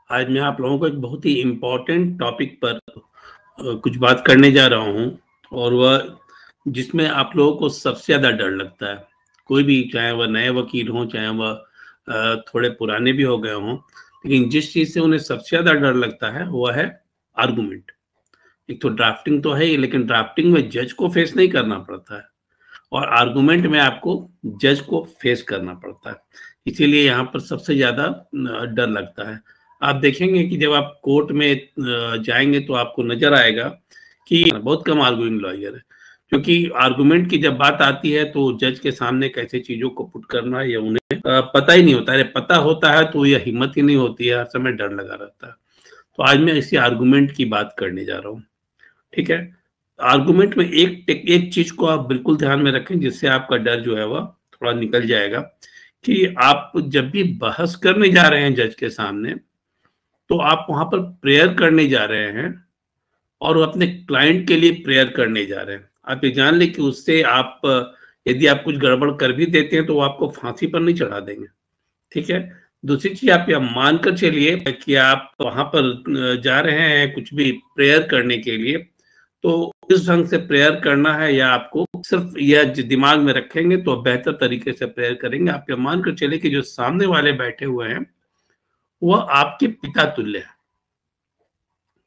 आज मैं आप लोगों को एक बहुत ही इम्पोर्टेंट टॉपिक पर कुछ बात करने जा रहा हूँ और वह जिसमें आप लोगों को सबसे ज़्यादा डर लगता है। कोई भी, चाहे वह नए वकील हों, चाहे वह थोड़े पुराने भी हो गए हों, लेकिन जिस चीज़ से उन्हें सबसे ज़्यादा डर लगता है वह है आर्गुमेंट। एक तो ड्राफ्टिंग तो है ही, लेकिन ड्राफ्टिंग में जज को फेस नहीं करना पड़ता है और आर्गुमेंट में आपको जज को फेस करना पड़ता है। इसीलिए यहाँ पर सबसे ज़्यादा डर लगता है। आप देखेंगे कि जब आप कोर्ट में जाएंगे तो आपको नजर आएगा कि बहुत कम आर्गुइंग लॉयर है, क्योंकि आर्गुमेंट की जब बात आती है तो जज के सामने कैसे चीजों को पुट करना है ये उन्हें पता ही नहीं होता है। पता होता है तो यह हिम्मत ही नहीं होती है, हर समय डर लगा रहता है। तो आज मैं इसी आर्गुमेंट की बात करने जा रहा हूँ। ठीक है, आर्गुमेंट में एक चीज को आप बिल्कुल ध्यान में रखें, जिससे आपका डर जो है वह थोड़ा निकल जाएगा। कि आप जब भी बहस करने जा रहे हैं जज के सामने, तो आप वहां पर प्रेयर करने जा रहे हैं और अपने क्लाइंट के लिए प्रेयर करने जा रहे हैं। आप ये जान लें कि उससे आप यदि आप कुछ गड़बड़ कर भी देते हैं तो वो आपको फांसी पर नहीं चढ़ा देंगे। ठीक है, दूसरी चीज आप यह मानकर चलिए कि आप वहां पर जा रहे हैं कुछ भी प्रेयर करने के लिए, तो इस ढंग से प्रेयर करना है या आपको सिर्फ यह दिमाग में रखेंगे तो बेहतर तरीके से प्रेयर करेंगे। आप यह मानकर चले कि जो सामने वाले बैठे हुए हैं वह आपके पिता तुल्य है।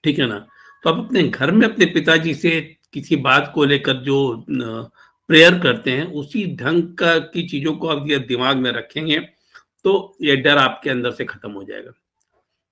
ठीक है ना? तो आप अपने घर में अपने पिताजी से किसी बात को लेकर जो प्रेयर करते हैं, उसी ढंग का की चीजों को आप ये दिमाग में रखेंगे तो ये डर आपके अंदर से खत्म हो जाएगा।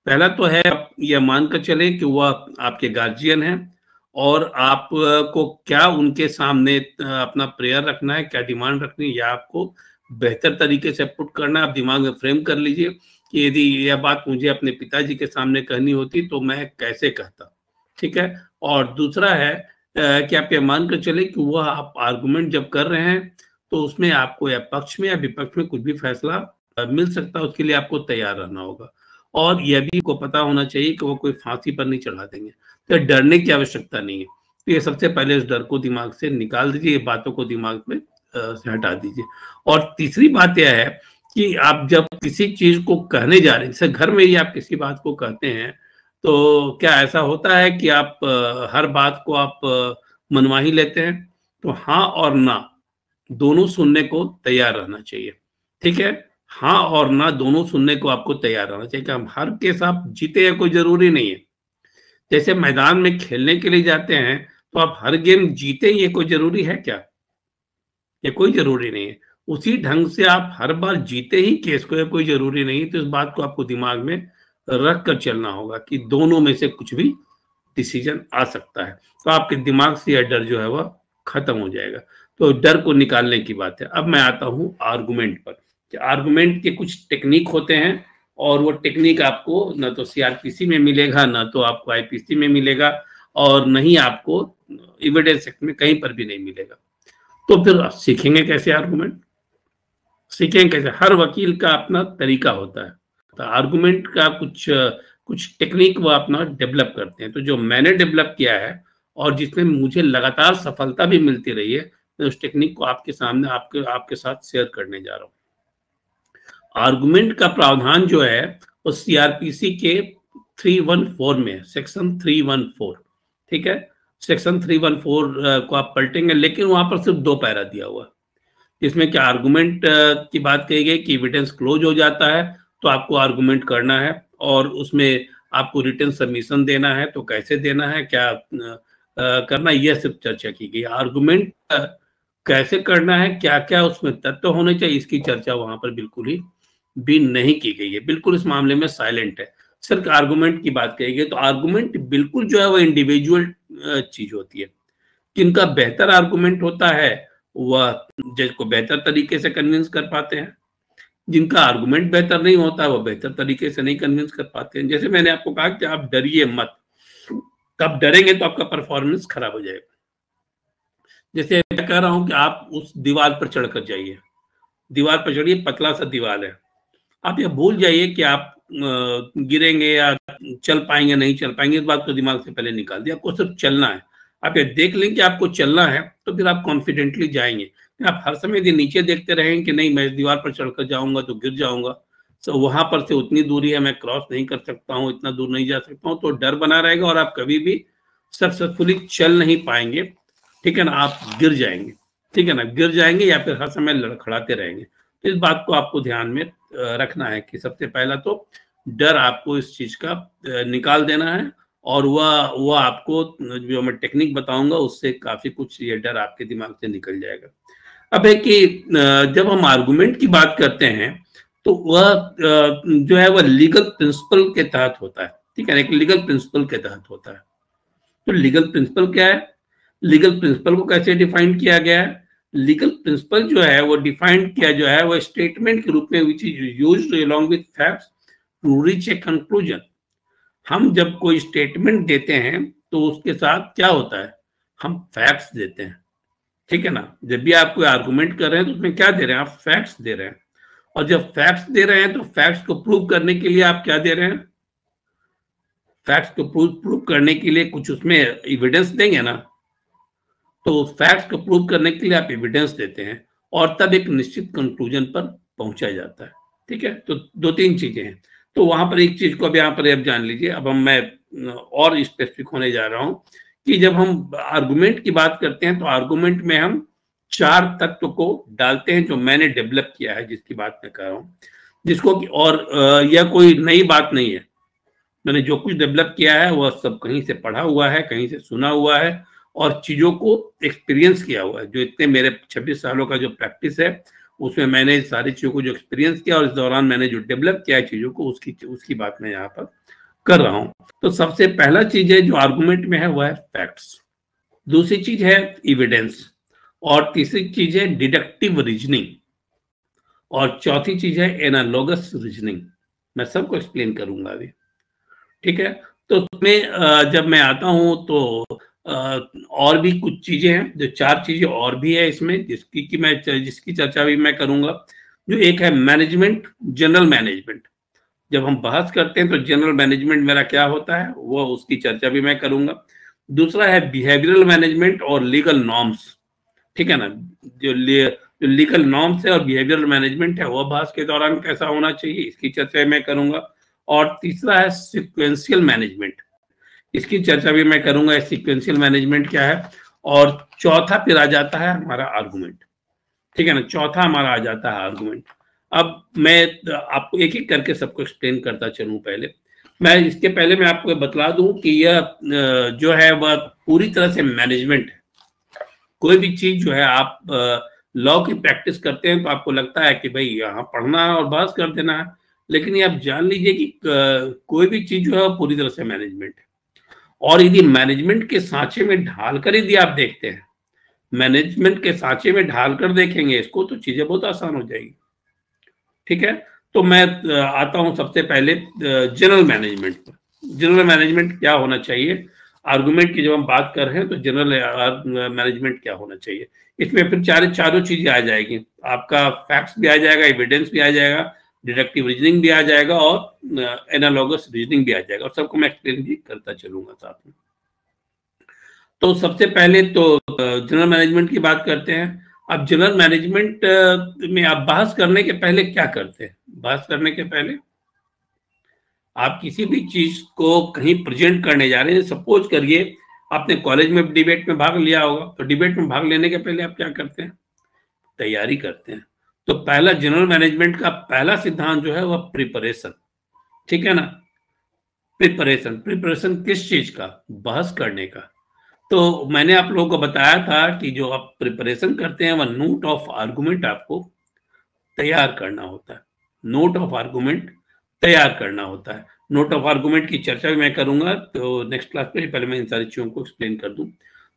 पहला तो है, आप यह मानकर चले कि वह आपके गार्जियन हैं और आप को क्या उनके सामने अपना प्रेयर रखना है, क्या डिमांड रखनी है, या आपको बेहतर तरीके से पुट करना है। आप दिमाग में फ्रेम कर लीजिए कि यदि यह बात मुझे अपने पिताजी के सामने कहनी होती तो मैं कैसे कहता। ठीक है, और दूसरा है कि आप ये मानकर चले कि वह आप आर्गुमेंट जब कर रहे हैं तो उसमें आपको या पक्ष में या विपक्ष में कुछ भी फैसला मिल सकता है, उसके लिए आपको तैयार रहना होगा। और यह भी को पता होना चाहिए कि वो कोई फांसी पर नहीं चढ़ा देंगे, तो डरने की आवश्यकता नहीं है। तो ये सबसे पहले इस डर को दिमाग से निकाल दीजिए, ये बातों को दिमाग में से हटा दीजिए। और तीसरी बात यह है कि आप जब किसी चीज को कहने जा रहे हैं, जैसे घर में ही आप किसी बात को कहते हैं, तो क्या ऐसा होता है कि आप हर बात को आप मनवा ही लेते हैं? तो हाँ और ना दोनों सुनने को तैयार रहना चाहिए। ठीक है, हाँ और ना दोनों सुनने को आपको तैयार रहना चाहिए कि हम हर केस आप जीते या कोई जरूरी नहीं है। जैसे मैदान में खेलने के लिए जाते हैं तो आप हर गेम जीते, ये कोई जरूरी है क्या? ये कोई जरूरी नहीं है। उसी ढंग से आप हर बार जीते ही केस को, ये कोई जरूरी नहीं है। तो इस बात को आपको दिमाग में रख कर चलना होगा कि दोनों में से कुछ भी डिसीजन आ सकता है। तो आपके दिमाग से यह डर जो है वह खत्म हो जाएगा। तो डर को निकालने की बात है। अब मैं आता हूँ आर्गुमेंट पर। आर्गुमेंट के कुछ टेक्निक होते हैं और वो टेक्निक आपको न तो सीआरपीसी में मिलेगा, ना तो आपको आईपीसी में मिलेगा, और नहीं आपको एविडेंस एक्ट में कहीं पर भी नहीं मिलेगा। तो फिर सीखेंगे कैसे आर्गुमेंट? सीखेंगे कैसे? हर वकील का अपना तरीका होता है, तो आर्गुमेंट का कुछ टेक्निक वो अपना डेवलप करते हैं। तो जो मैंने डेवलप किया है और जिसमें मुझे लगातार सफलता भी मिलती रही है, मैं उस टेक्निक को आपके सामने आपके साथ शेयर करने जा रहा हूँ। आर्गुमेंट का प्रावधान जो है वो सीआरपीसी के 314 में, सेक्शन 314। ठीक है, सेक्शन 314 को आप पलटेंगे, लेकिन वहां पर सिर्फ 2 पैरा दिया हुआ है। इसमें क्या आर्गुमेंट की बात कही गई कि एविडेंस क्लोज हो जाता है तो आपको आर्गुमेंट करना है, और उसमें आपको रिटन सबमिशन देना है, तो कैसे देना है, क्या करना, यह सिर्फ चर्चा की गई। आर्गुमेंट कैसे करना है, क्या क्या उसमें तत्व होने चाहिए, इसकी चर्चा वहां पर बिल्कुल ही भी नहीं की गई है। बिल्कुल इस मामले में साइलेंट है, सिर्फ आर्गुमेंट की बात कही गई। तो आर्गुमेंट बिल्कुल जो है वो इंडिविजुअल चीज होती है। किनका बेहतर आर्गुमेंट होता है वह जज को बेहतर तरीके से कन्विंस कर पाते हैं, जिनका आर्गुमेंट बेहतर नहीं होता वह बेहतर तरीके से नहीं कन्विंस कर पाते हैं। जैसे मैंने आपको कहा कि आप डरिए मत, कब डरेंगे तो आपका परफॉर्मेंस खराब हो जाएगा। जैसे मैं कह रहा हूं कि आप उस दीवार पर चढ़कर जाइए, दीवार पर चढ़िए, पतला सा दीवार है, आप ये भूल जाइए कि आप गिरेंगे या चल पाएंगे नहीं चल पाएंगे, इस बात को दिमाग से पहले निकाल दिया। आपको सिर्फ चलना है। आप ये देख लें कि आपको चलना है तो फिर आप कॉन्फिडेंटली जाएंगे। आप हर समय यदि नीचे देखते रहें कि नहीं मैं दीवार पर चढ़कर जाऊंगा तो गिर जाऊंगा, तो वहां पर से उतनी दूरी है, मैं क्रॉस नहीं कर सकता हूँ, इतना दूर नहीं जा सकता हूँ, तो डर बना रहेगा और आप कभी भी सक्सेसफुली चल नहीं पाएंगे। ठीक है ना, आप गिर जाएंगे। ठीक है ना, गिर जाएंगे या फिर हर समय लड़खड़ाते रहेंगे। तो इस बात को आपको ध्यान में रखना है कि सबसे पहला तो डर आपको इस चीज का निकाल देना है, और वह आपको जो मैं टेक्निक बताऊंगा उससे काफी कुछ ये डर आपके दिमाग से निकल जाएगा। अब है कि जब हम आर्गुमेंट की बात करते हैं तो वह जो है वह लीगल प्रिंसिपल के तहत होता है। ठीक है, एक लीगल प्रिंसिपल के तहत होता है। तो लीगल प्रिंसिपल क्या है? लीगल प्रिंसिपल को कैसे डिफाइन किया गया है? लीगल प्रिंसिपल जो है वो डिफाइन किया जो है वो स्टेटमेंट के रूप में which is used along with facts to reach a conclusion. हम जब कोई स्टेटमेंट देते हैं तो उसके साथ क्या होता है, हम फैक्ट्स देते हैं। ठीक है ना, जब भी आप कोई आर्गुमेंट कर रहे हैं तो उसमें क्या दे रहे हैं, आप फैक्ट्स दे रहे हैं। और जब फैक्ट्स दे रहे हैं तो फैक्ट्स को प्रूव करने के लिए आप क्या दे रहे हैं, फैक्ट्स को प्रूव करने के लिए कुछ उसमें एविडेंस देंगे ना। तो फैक्ट्स को प्रूव करने के लिए आप एविडेंस देते हैं और तब एक निश्चित कंक्लूजन पर पहुंचा जाता है। ठीक है, तो दो तीन चीजें हैं। तो वहां पर एक चीज को अब यहाँ पर आप जान लीजिए। अब मैं और स्पेसिफिक होने जा रहा हूं कि जब हम आर्गुमेंट की बात करते हैं तो आर्गुमेंट में हम 4 तत्व को डालते हैं जो मैंने डेवलप किया है, जिसकी बात मैं कर रहा हूँ, जिसको कि और यह कोई नई बात नहीं है। मैंने जो कुछ डेवलप किया है वह सब कहीं से पढ़ा हुआ है, कहीं से सुना हुआ है और चीजों को एक्सपीरियंस किया हुआ है। जो इतने मेरे 26 सालों का जो प्रैक्टिस है उसमें मैंने सारी चीजों को जो एक्सपीरियंस किया और इस दौरान मैंने जो डेवलप किया है चीजों को, उसकी बात मैं यहाँ पर कर रहा हूँ। तो सबसे पहला चीज है जो आर्गुमेंट में है वह है फैक्ट्स, दूसरी चीज है एविडेंस, और तीसरी चीज है डिडक्टिव रीजनिंग, और चौथी चीज है एनालॉगस रीजनिंग। मैं सबको एक्सप्लेन करूंगा अभी। ठीक है, तो तुम्हें जब मैं आता हूं तो और भी कुछ चीजें हैं, जो 4 चीजें और भी है इसमें जिसकी चर्चा भी मैं करूंगा। जो एक है मैनेजमेंट, जनरल मैनेजमेंट। जब हम बहस करते हैं तो जनरल मैनेजमेंट मेरा क्या होता है वो उसकी चर्चा भी मैं करूंगा। दूसरा है बिहेवियरल मैनेजमेंट और लीगल नॉर्म्स। ठीक है ना, जो लीगल नॉर्म्स है और बिहेवियरल मैनेजमेंट है वह बहस के दौरान कैसा होना चाहिए, इसकी चर्चा मैं करूंगा। और तीसरा है सीक्वेंशियल मैनेजमेंट, इसकी चर्चा भी मैं करूंगा, सीक्वेंशियल मैनेजमेंट क्या है। और चौथा फिर आ जाता है हमारा आर्गुमेंट। ठीक है ना, चौथा हमारा आ जाता है आर्गुमेंट। अब मैं आपको एक एक करके सबको एक्सप्लेन करता चलूं। इसके पहले मैं आपको बतला दूं कि यह जो है वह पूरी तरह से मैनेजमेंट है। कोई भी चीज जो है आप लॉ की प्रैक्टिस करते हैं तो आपको लगता है कि भाई यहाँ पढ़ना है और बहस कर देना है, लेकिन ये आप जान लीजिए कि कोई भी चीज जो है वो पूरी तरह से मैनेजमेंट है। और यदि मैनेजमेंट के सांचे में ढालकर यदि आप देखते हैं, मैनेजमेंट के सांचे में ढालकर देखेंगे इसको, तो चीजें बहुत आसान हो जाएगी। ठीक है, तो मैं आता हूं सबसे पहले जनरल मैनेजमेंट पर। जनरल मैनेजमेंट क्या होना चाहिए, आर्गुमेंट की जब हम बात कर रहे हैं तो जनरल मैनेजमेट क्या होना चाहिए। इसमें फिर चारों चीजें आ जाएगी, आपका फैक्ट्स भी आ जाएगा, एविडेंस भी आ जाएगा, डिडक्टिव रीजनिंग भी आ जाएगा और एनालॉगस रीजनिंग भी आ जाएगा, और सबको मैं एक्सप्लेन भी करता चलूंगा साथ में। तो सबसे पहले तो जनरल मैनेजमेंट की बात करते हैं। अब जनरल मैनेजमेंट में आप बहस करने के पहले क्या करते हैं, बहस करने के पहले आप किसी भी चीज को कहीं प्रेजेंट करने जा रहे हैं। सपोज करिए आपने कॉलेज में डिबेट में भाग लिया होगा, तो डिबेट में भाग लेने के पहले आप क्या करते हैं, तैयारी करते हैं। तो पहला जनरल मैनेजमेंट का पहला सिद्धांत जो है वह प्रिपरेशन। ठीक है ना, प्रिपरेशन किस चीज का, बहस करने का। तो मैंने आप लोगों को बताया था कि जो आप प्रिपरेशन करते हैं वह नोट ऑफ आर्गुमेंट आपको तैयार करना होता है, नोट ऑफ आर्गुमेंट तैयार करना होता है। नोट ऑफ आर्गुमेंट की चर्चा भी मैं करूंगा तो नेक्स्ट क्लास में, पहले मैं इन सारी चीजों को एक्सप्लेन कर दूं।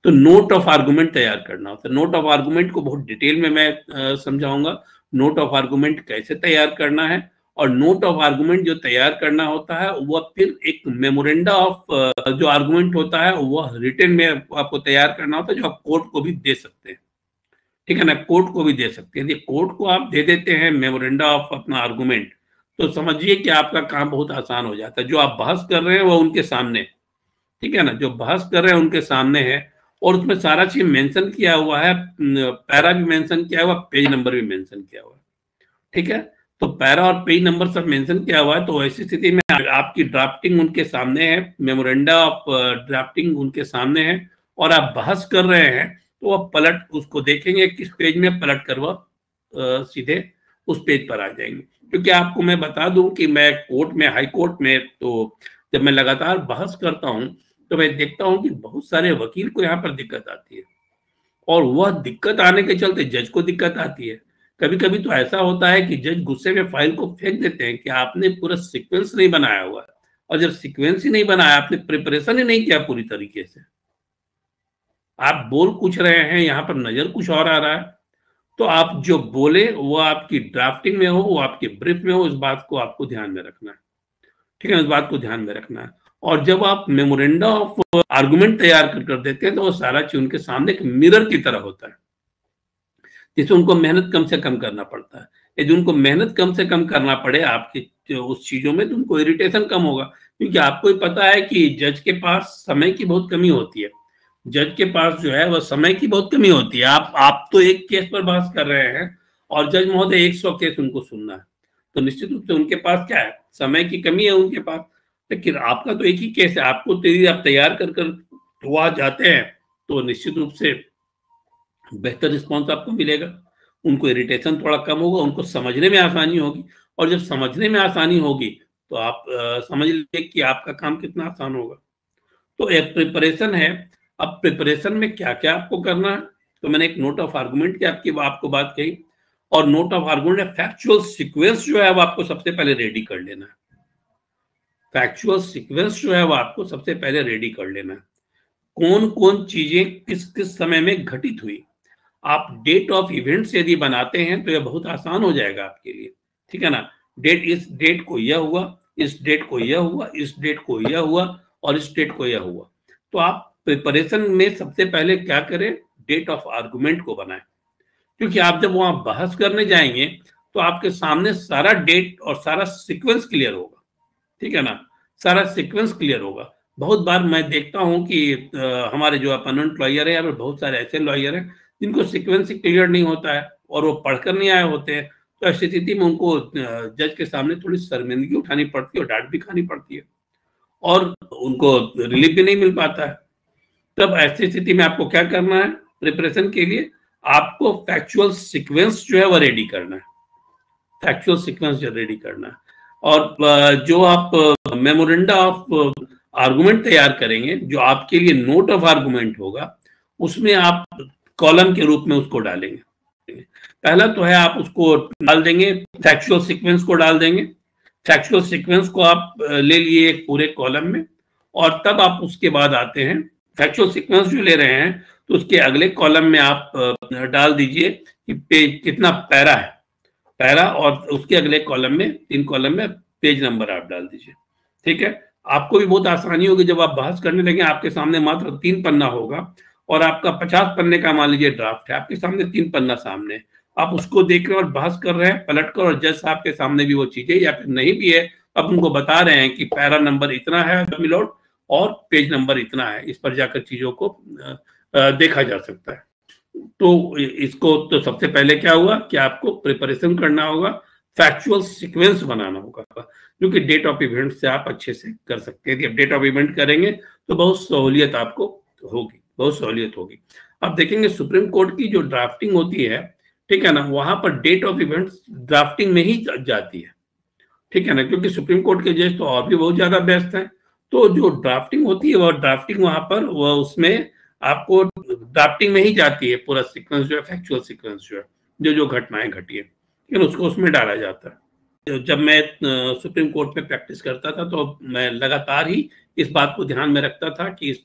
तो नोट ऑफ आर्गुमेंट तैयार करना होता है। नोट ऑफ आर्गुमेंट को बहुत डिटेल में मैं समझाऊंगा, नोट ऑफ आर्गुमेंट कैसे तैयार करना है। और नोट ऑफ आर्गुमेंट जो तैयार करना होता है वह फिर एक मेमोरेंडा ऑफ जो आर्गुमेंट होता है वह रिटन में आपको तैयार करना होता है, जो आप कोर्ट को भी दे सकते हैं। ठीक है ना, कोर्ट को भी दे सकते हैं। यदि कोर्ट को आप दे देते हैं मेमोरेंडा ऑफ अपना आर्गुमेंट, तो समझिए कि आपका काम बहुत आसान हो जाता है। जो आप बहस कर रहे हैं वो उनके सामने, ठीक है ना, जो बहस कर रहे हैं उनके सामने है, और उसमें सारा चीज मेंशन किया हुआ है, पैरा भी मेंशन किया हुआ, पेज नंबर भी मेंशन किया हुआ है। ठीक है, तो पैरा और पेज नंबर सब मेंशन किया हुआ है, तो ऐसी स्थिति में आपकी ड्राफ्टिंग उनके सामने है, मेमोरेंडा ऑफ ड्राफ्टिंग उनके सामने है और आप बहस कर रहे हैं, तो वह पलट उसको देखेंगे किस पेज में, पलट कर वह सीधे उस पेज पर आ जाएंगे। क्योंकि आपको मैं बता दूं कि मैं कोर्ट में, हाई कोर्ट में, तो जब मैं लगातार बहस करता हूं तो मैं देखता हूं कि बहुत सारे वकील को यहाँ पर दिक्कत आती है, और वह दिक्कत आने के चलते जज को दिक्कत आती है। कभी कभी तो ऐसा होता है कि जज गुस्से में फाइल को फेंक देते हैं कि आपने पूरा सीक्वेंस नहीं बनाया हुआ है, और जब सीक्वेंस ही नहीं बनाया, आपने प्रिपरेशन ही नहीं किया पूरी तरीके से, आप बोल कुछ रहे हैं, यहाँ पर नजर कुछ और आ रहा है, तो आप जो बोले वो आपकी ड्राफ्टिंग में हो, वो आपके ब्रीफ में हो, इस बात को आपको ध्यान में रखना है। ठीक है, इस बात को ध्यान में रखना है। और जब आप मेमोरेंडा ऑफ आर्गुमेंट तैयार कर देते हैं तो वो सारा चीज उनके सामने एक मिरर की तरह होता है, जिससे उनको मेहनत कम से कम करना पड़ता है। यदि उनको मेहनत कम से कम करना पड़े आपकी उस चीजों में, तो उनको इरिटेशन कम होगा। क्योंकि आपको ही पता है कि जज के पास समय की बहुत कमी होती है, जज के पास जो है वह समय की बहुत कमी होती है। आप तो एक केस पर बहस कर रहे हैं और जज महोदय 100 केस उनको सुनना है, तो निश्चित रूप से उनके पास क्या है, समय की कमी है उनके पास। लेकिन आपका तो एक ही केस है, आपको तो आप तैयार कर वहां जाते हैं तो निश्चित रूप से बेहतर रिस्पॉन्स आपको मिलेगा, उनको इरिटेशन थोड़ा कम होगा, उनको समझने में आसानी होगी, और जब समझने में आसानी होगी तो आप समझ लीजिए कि आपका काम कितना आसान होगा। तो एक प्रिपरेशन है। अब प्रिपरेशन में क्या क्या आपको करना है, तो मैंने एक नोट ऑफ आर्गुमेंट की आपको बात कही, और note of argument factual sequence जो है वो आपको सबसे पहले रेडी कर लेना है। फैक्चुअल सीक्वेंस जो है वो आपको सबसे पहले रेडी कर लेना है। कौन कौन चीजें किस किस समय में घटित हुई, आप डेट ऑफ इवेंट्स यदि बनाते हैं तो यह बहुत आसान हो जाएगा आपके लिए। ठीक है ना, इस डेट को यह हुआ, इस डेट को यह हुआ, इस डेट को यह हुआ, और इस डेट को यह हुआ। तो आप प्रिपरेशन में सबसे पहले क्या करें, डेट ऑफ आर्गुमेंट को बनाएं। क्योंकि आप जब वहां बहस करने जाएंगे तो आपके सामने सारा डेट और सारा सीक्वेंस क्लियर होगा। ठीक है ना, सारा सीक्वेंस क्लियर होगा। बहुत बार मैं देखता हूं कि हमारे जो अपोनेंट लॉयर है, या फिर बहुत सारे ऐसे लॉयर हैं जिनको सीक्वेंस क्लियर नहीं होता है और वो पढ़कर नहीं आए होते हैं, तो ऐसी स्थिति में उनको जज के सामने थोड़ी शर्मिंदगी उठानी पड़ती है और डांट भी खानी पड़ती है, और उनको रिलीफ भी नहीं मिल पाता है। तब ऐसी स्थिति में आपको क्या करना है, प्रिपरेशन के लिए आपको फैक्चुअल सीक्वेंस जो है वो रेडी करना है, फैक्चुअल सीक्वेंस जो रेडी करना है। और जो आप मेमोरेंडा ऑफ आर्गुमेंट तैयार करेंगे, जो आपके लिए नोट ऑफ आर्गुमेंट होगा, उसमें आप कॉलम के रूप में उसको डालेंगे। पहला तो है आप उसको डाल देंगे, फैक्चुअल सीक्वेंस को डाल देंगे। फैक्चुअल सीक्वेंस को आप ले लिए एक पूरे कॉलम में, और तब आप उसके बाद आते हैं फैक्चुअल सीक्वेंस जो ले रहे हैं, तो उसके अगले कॉलम में आप डाल दीजिए कि पेज कितना पैरा है, पैरा, और उसके अगले कॉलम में 3 कॉलम में पेज नंबर आप डाल दीजिए। ठीक है, आपको भी बहुत आसानी होगी। जब आप बहस करने लगे, आपके सामने मात्र 3 पन्ना होगा और आपका 50 पन्ने का मान लीजिए ड्राफ्ट है, आपके सामने 3 पन्ना सामने, आप उसको देख रहे हैं और बहस कर रहे हैं पलट कर, और जज साहब के सामने भी वो चीजें, या फिर नहीं भी है, आप उनको बता रहे हैं कि पैरा नंबर इतना है मिलोड और पेज नंबर इतना है, इस पर जाकर चीजों को देखा जा सकता है। तो इसको तो सबसे पहले क्या हुआ कि आपको प्रिपरेशन करना होगा, फैक्चुअल सीक्वेंस बनाना होगा, जो कि डेट ऑफ इवेंट से आप अच्छे से कर सकते हैं। जब डेट ऑफ इवेंट करेंगे तो बहुत सहूलियत आपको होगी, बहुत सहूलियत होगी। अब देखेंगे सुप्रीम कोर्ट की जो ड्राफ्टिंग होती है, ठीक है ना, वहां पर डेट ऑफ इवेंट ड्राफ्टिंग में ही जाती है। ठीक है ना, क्योंकि सुप्रीम कोर्ट के जज तो और भी बहुत ज्यादा व्यस्त हैं, तो जो ड्राफ्टिंग होती है वह ड्राफ्टिंग वहां पर वह उसमें आपको ड्राफ्टिंग में ही जाती है, पूरा सीक्वेंस जो है, फैक्चुअल सीक्वेंस जो है, जो घटनाएं घटी है, लेकिन उसको उसमें डाला जाता है। जब मैं सुप्रीम कोर्ट में प्रैक्टिस करता था तो मैं लगातार ही इस बात को ध्यान में रखता था कि इस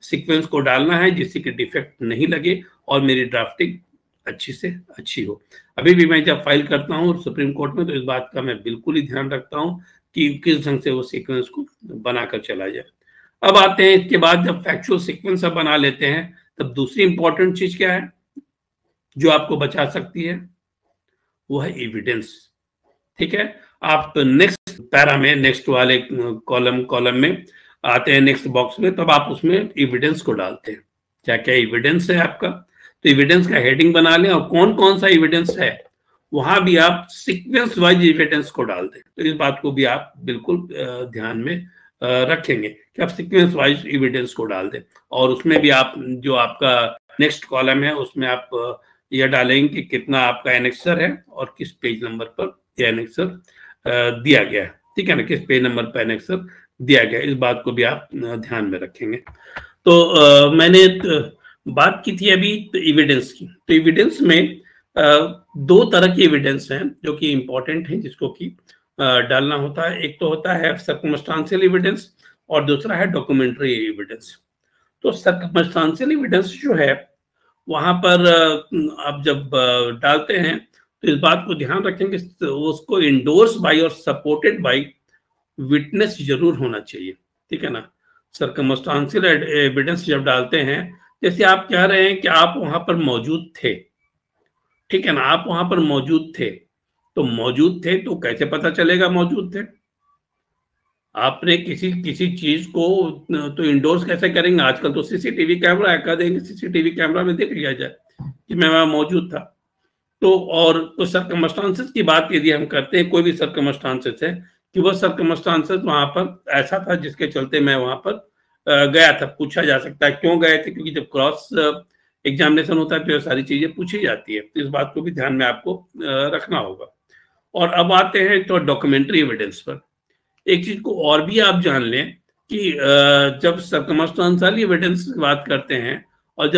सीक्वेंस को डालना है जिससे कि डिफेक्ट नहीं लगे और मेरी ड्राफ्टिंग अच्छी से अच्छी हो। अभी भी मैं जब फाइल करता हूँ सुप्रीम कोर्ट में, तो इस बात का मैं बिल्कुल ही ध्यान रखता हूँ कि किस ढंग से वो सीक्वेंस को बनाकर चला जाए। अब आते हैं इसके बाद, जब फैक्चुअल सीक्वेंस आप बना लेते हैं, तब दूसरी इंपॉर्टेंट चीज क्या है जो आपको बचा सकती है, वो है एविडेंस। ठीक है, आप नेक्स्ट पैरा में, नेक्स्ट वाले कॉलम में आते हैं, नेक्स्ट बॉक्स में, तब आप उसमें एविडेंस को डालते हैं। क्या क्या एविडेंस है आपका, तो एविडेंस का हेडिंग बना लें, और कौन कौन सा एविडेंस है वहां भी आप सीक्वेंस वाइज एविडेंस को डाल दें। तो इस बात को भी आप बिल्कुल ध्यान में रखेंगे कि आप सीक्वेंस वाइज एविडेंस को डाल दें। और उसमें भी आप जो आपका नेक्स्ट कॉलम है उसमें आप यह डालेंगे कि कितना आपका एनेक्सर है और किस पेज नंबर पर यह एनेक्सर दिया गया है, ठीक है ना, किस पेज नंबर पर एनेक्सर दिया गया है, इस बात को भी आप ध्यान में रखेंगे। तो मैंने बात की थी अभी एविडेंस की। तो एविडेंस में दो तरह की एविडेंस हैं जो कि इंपॉर्टेंट है, जिसको कि डालना होता है। एक तो होता है सर्कमस्टांशियल एविडेंस और दूसरा है डॉक्यूमेंट्री एविडेंस। तो सर्कमस्टांशियल एविडेंस जो है वहां पर आप जब डालते हैं तो इस बात को ध्यान रखें कि उसको इंडोर्स बाय और सपोर्टेड बाय विटनेस जरूर होना चाहिए, ठीक है ना। सर्कमस्टांशियल एविडेंस जब डालते हैं, जैसे आप कह रहे हैं कि आप वहां पर मौजूद थे, ठीक है ना, आप वहां पर मौजूद थे, तो मौजूद थे तो कैसे पता चलेगा मौजूद थे? आपने किसी चीज को तो इंडोर्स कैसे करेंगे? आजकल तो सीसीटीवी कैमरा है, कह देंगे सीसीटीवी कैमरा में देख लिया जाए कि मैं वहां मौजूद था। तो और तो सर्कमस्टांसेस की बात यदि हम करते हैं, कोई भी सर्कमस्टांसेस है कि वह सर्कमस्टांसेस वहां पर ऐसा था जिसके चलते मैं वहां पर गया था, पूछा जा सकता है क्यों गए थे, क्योंकि जब क्रॉस एग्जामिनेशन होता है तो ये सारी चीजें पूछी जाती है। तो इस बात को भी ध्यान में आपको रखना होगा। और अब आते हैं तो डॉक्यूमेंट्री एविडेंस पर। एक चीज को और भी आप जान लें कि जब सर्कमस्टांशियल एविडेंस की बात करते हैं और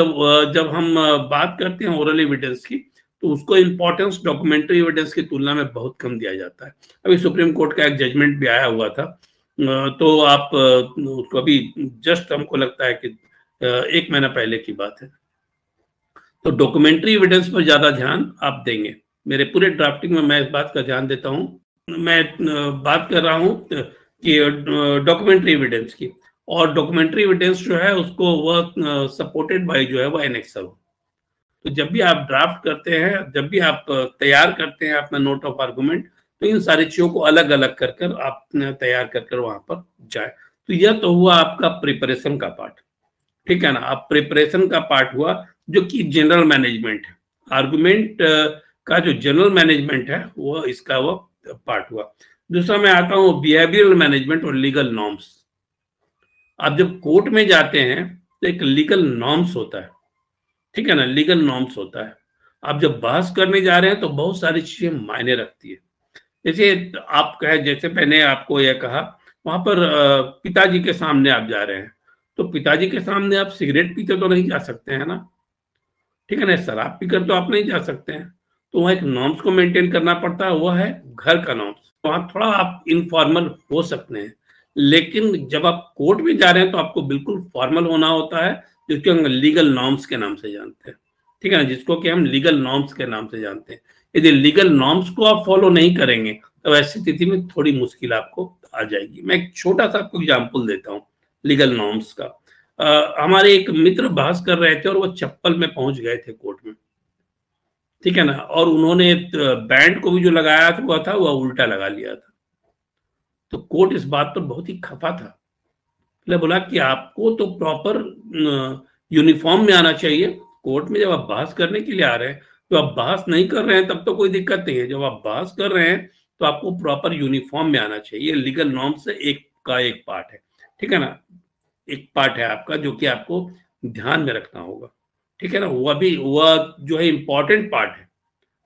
जब हम बात करते हैं ओरल एविडेंस की, तो उसको इंपॉर्टेंस डॉक्यूमेंट्री एविडेंस की तुलना में बहुत कम दिया जाता है। अभी सुप्रीम कोर्ट का एक जजमेंट भी आया हुआ था, तो आप उसको अभी जस्ट हमको लगता है कि 1 महीना पहले की बात है। तो डॉक्यूमेंट्री एविडेंस पर ज्यादा ध्यान आप देंगे। मेरे पूरे ड्राफ्टिंग में मैं इस बात का ध्यान देता हूँ। मैं बात कर रहा हूँ कि डॉक्यूमेंट्री एविडेंस की, और डॉक्यूमेंट्री एविडेंस जो है उसको वह सपोर्टेड बाय जो है वह एनेक्सर हो। तो जब भी आप ड्राफ्ट करते हैं, जब भी आप तैयार करते हैं अपना नोट ऑफ आर्गुमेंट, तो इन सारी चीजों को अलग अलग कर कर आप तैयार कर कर वहां पर जाए। तो यह तो हुआ आपका प्रिपरेशन का पार्ट, ठीक है ना। आप प्रिपरेशन का पार्ट हुआ जो कि जनरल मैनेजमेंट है, आर्गुमेंट का जो जनरल मैनेजमेंट है वो इसका वो पार्ट हुआ। दूसरा मैं आता हूँ बिहेवियरल मैनेजमेंट और लीगल नॉर्म्स। आप जब कोर्ट में जाते हैं तो एक लीगल नॉर्म्स होता है, ठीक है ना, लीगल नॉर्म्स होता है। आप जब बहस करने जा रहे हैं तो बहुत सारी चीजें मायने रखती है। जैसे आप कहे, जैसे मैंने आपको यह कहा, वहां पर पिताजी के सामने आप जा रहे हैं, तो पिताजी के सामने आप सिगरेट पीते तो नहीं जा सकते हैं ना, ठीक है ना, शराब पीकर तो आप नहीं जा सकते हैं। तो वहाँ एक नॉर्म्स को मेंटेन करना पड़ता है, वह है घर का नॉर्म्स। वहाँ थोड़ा आप इनफॉर्मल हो सकते हैं, लेकिन जब आप कोर्ट में जा रहे हैं तो आपको बिल्कुल फॉर्मल होना होता है, जिसको हम लीगल नॉर्म्स के नाम से जानते हैं, ठीक है ना, जिसको कि हम लीगल नॉर्म्स के नाम से जानते हैं। यदि लीगल नॉर्म्स को आप फॉलो नहीं करेंगे तो ऐसी स्थिति में थोड़ी मुश्किल आपको आ जाएगी। मैं एक छोटा सा आपको एग्जाम्पल देता हूँ लीगल नॉर्म्स का। हमारे एक मित्र बहस कर रहे थे और वो चप्पल में पहुंच गए थे कोर्ट में, ठीक है ना, और उन्होंने बैंड को भी जो लगाया था वह उल्टा लगा लिया था। तो कोर्ट इस बात पर बहुत ही खफा था। बोला कि आपको तो प्रॉपर यूनिफॉर्म में आना चाहिए। कोर्ट में जब आप बहस करने के लिए आ रहे हैं, तो आप बहस नहीं कर रहे हैं तब तो कोई दिक्कत नहीं है, जब आप बहस कर रहे हैं तो आपको प्रॉपर यूनिफॉर्म में आना चाहिए। लीगल नॉर्म से एक पार्ट है, ठीक है ना, एक पार्ट है आपका जो कि आपको ध्यान में रखना होगा, ठीक है ना। वह जो है इंपॉर्टेंट पार्ट है,